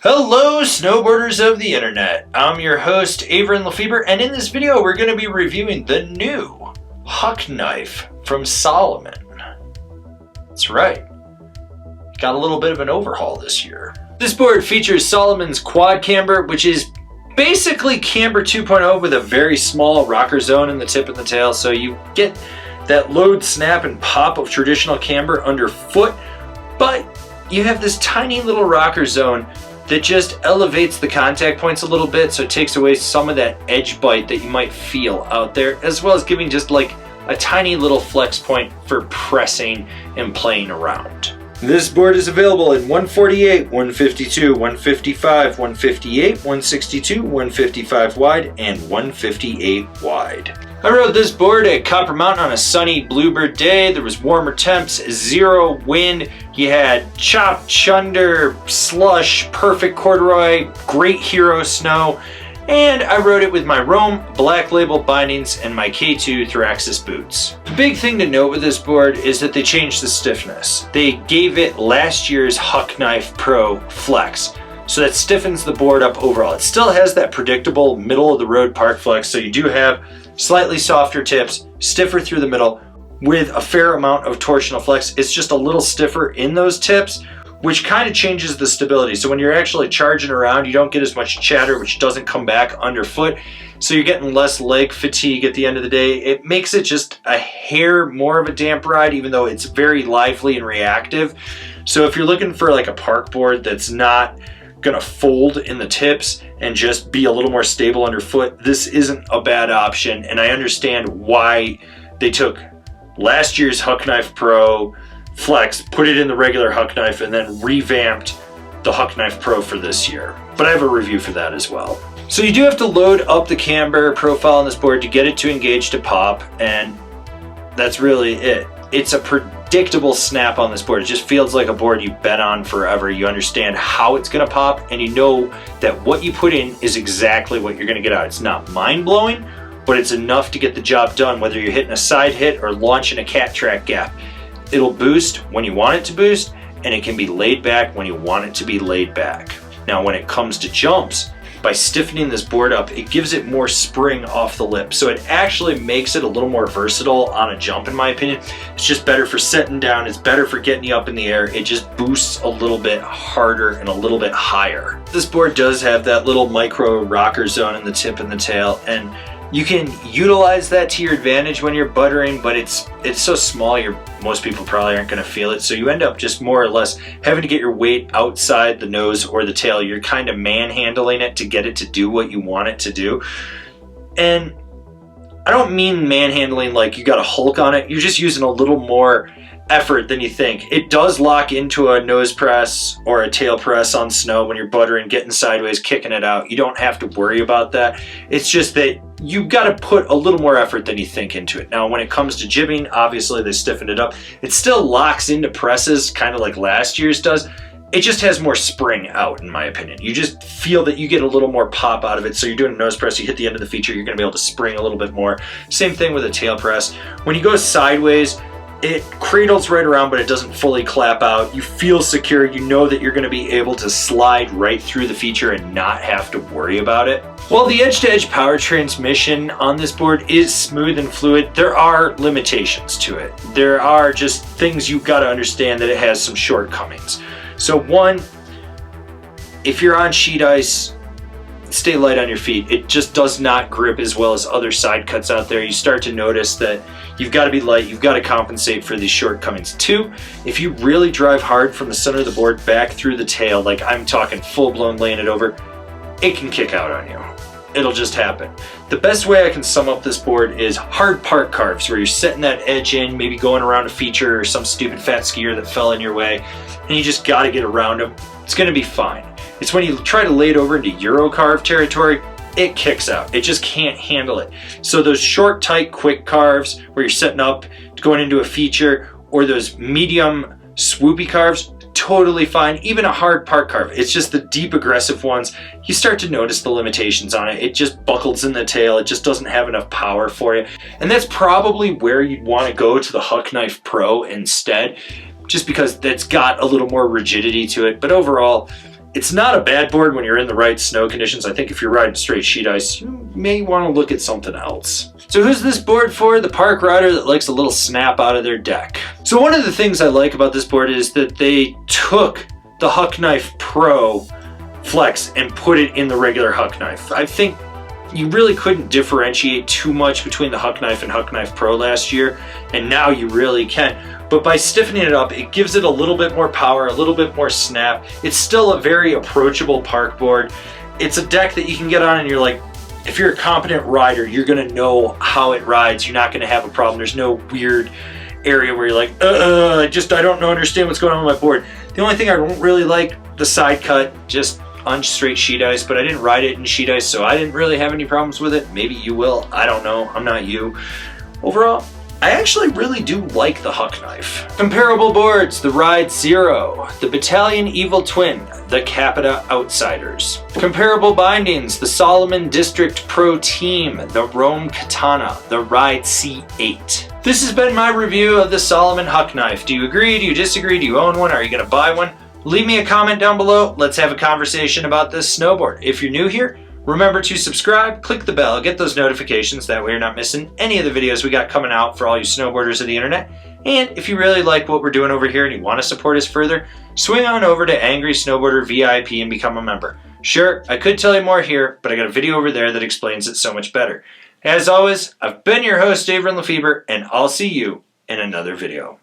Hello snowboarders of the internet, I'm your host Avran LeFeber, and in this video we're going to be reviewing the new Huck knife from Salomon. That's right, got a little bit of an overhaul this year. This board features Salomon's quad camber, which is basically Camber 2.0 with a very small rocker zone in the tip and the tail, so you get that load, snap, and pop of traditional camber underfoot, but you have this tiny little rocker zone that just elevates the contact points a little bit, so it takes away some of that edge bite that you might feel out there, as well as giving just like a tiny little flex point for pressing and playing around. This board is available in 148, 152, 155, 158, 162, 155 wide, and 158 wide. I rode this board at Copper Mountain on a sunny bluebird day. There was warmer temps, zero wind. You had chop, chunder, slush, perfect corduroy, great hero snow. And I rode it with my Rome Black Label bindings and my K2 Thraxis boots. The big thing to note with this board is that they changed the stiffness. They gave it last year's Huck Knife Pro Flex, so that stiffens the board up overall. It still has that predictable middle of the road park flex, so you do have slightly softer tips, stiffer through the middle, with a fair amount of torsional flex. It's just a little stiffer in those tips, which kind of changes the stability. So when you're actually charging around, you don't get as much chatter, which doesn't come back underfoot. So you're getting less leg fatigue at the end of the day. It makes it just a hair more of a damp ride, even though it's very lively and reactive. So if you're looking for like a park board that's not gonna fold in the tips and just be a little more stable underfoot, this isn't a bad option. And I understand why they took last year's Huck Knife Pro Flex, put it in the regular Huck Knife, and then revamped the Huck Knife Pro for this year. But I have a review for that as well. So you do have to load up the camber profile on this board to get it to engage to pop, and that's really it. It's a predictable snap on this board. It just feels like a board you've been on forever. You understand how it's gonna pop, and you know that what you put in is exactly what you're gonna get out. It's not mind-blowing, but it's enough to get the job done, whether you're hitting a side hit or launching a cat track gap. It'll boost when you want it to boost, and it can be laid back when you want it to be laid back. Now, when it comes to jumps, by stiffening this board up, it gives it more spring off the lip. So it actually makes it a little more versatile on a jump, in my opinion. It's just better for setting down. It's better for getting you up in the air. It just boosts a little bit harder and a little bit higher. This board does have that little micro rocker zone in the tip and the tail, and you can utilize that to your advantage when you're buttering, but it's so small, most people probably aren't going to feel it. So you end up just more or less having to get your weight outside the nose or the tail. You're kind of manhandling it to get it to do what you want it to do. And I don't mean manhandling like you got a Hulk on it. You're just using a little more effort than you think. It does lock into a nose press or a tail press on snow when you're buttering, getting sideways, kicking it out. You don't have to worry about that. It's just that you've got to put a little more effort than you think into it. Now, when it comes to jibbing, obviously they stiffened it up. It still locks into presses, kind of like last year's does. It just has more spring out, in my opinion. You just feel that you get a little more pop out of it. So you're doing a nose press, you hit the end of the feature, you're going to be able to spring a little bit more. Same thing with a tail press. When you go sideways, it cradles right around, but it doesn't fully clap out. You feel secure. You know that you're going to be able to slide right through the feature and not have to worry about it. While the edge-to-edge power transmission on this board is smooth and fluid, there are limitations to it. There are just things you've got to understand that it has some shortcomings. So one, if you're on sheet ice, stay light on your feet. It just does not grip as well as other side cuts out there. You start to notice that you've got to be light, you've got to compensate for these shortcomings. Two, if you really drive hard from the center of the board back through the tail, like I'm talking full-blown laying it over, it can kick out on you. It'll just happen. The best way I can sum up this board is hard park carves, where you're setting that edge in, maybe going around a feature or some stupid fat skier that fell in your way, and you just got to get around them. It's going to be fine. It's when you try to lay it over into Euro carve territory, it kicks out. It just can't handle it. So those short, tight, quick carves where you're setting up, going into a feature, or those medium, swoopy carves, totally fine. Even a hard park carve. It's just the deep, aggressive ones. You start to notice the limitations on it. It just buckles in the tail. It just doesn't have enough power for you. And that's probably where you'd want to go to the Huck Knife Pro instead, just because that's got a little more rigidity to it. But overall, It's not a bad board when you're in the right snow conditions. I think if you're riding straight sheet ice, you may want to look at something else. So who's this board for? The park rider that likes a little snap out of their deck. So one of the things I like about this board is that they took the Huck Knife Pro Flex and put it in the regular Huck Knife. I think you really couldn't differentiate too much between the Huck Knife and Huck Knife Pro last year, and now you really can. But by stiffening it up, it gives it a little bit more power, a little bit more snap. It's still a very approachable park board. It's a deck that you can get on and you're like, if you're a competent rider, you're gonna know how it rides. You're not gonna have a problem. There's no weird area where you're like, I don't understand what's going on with my board. The only thing I don't really like, the side cut, just on straight sheet ice, but I didn't ride it in sheet ice, so I didn't really have any problems with it. Maybe you will, I don't know, I'm not you. Overall, I actually really do like the Huck Knife. Comparable boards, the Ride Zero, the Battalion Evil Twin, the Capita Outsiders. Comparable bindings, the Salomon District Pro Team, the Rome Katana, the Ride C8. This has been my review of the Salomon Huck Knife. Do you agree? Do you disagree? Do you own one? Are you gonna buy one? Leave me a comment down below. Let's have a conversation about this snowboard. If you're new here, remember to subscribe, click the bell, get those notifications, that way you're not missing any of the videos we got coming out for all you snowboarders of the internet. And if you really like what we're doing over here and you want to support us further, swing on over to Angry Snowboarder VIP and become a member. Sure, I could tell you more here, but I got a video over there that explains it so much better. As always, I've been your host, Avran LeFeber, and I'll see you in another video.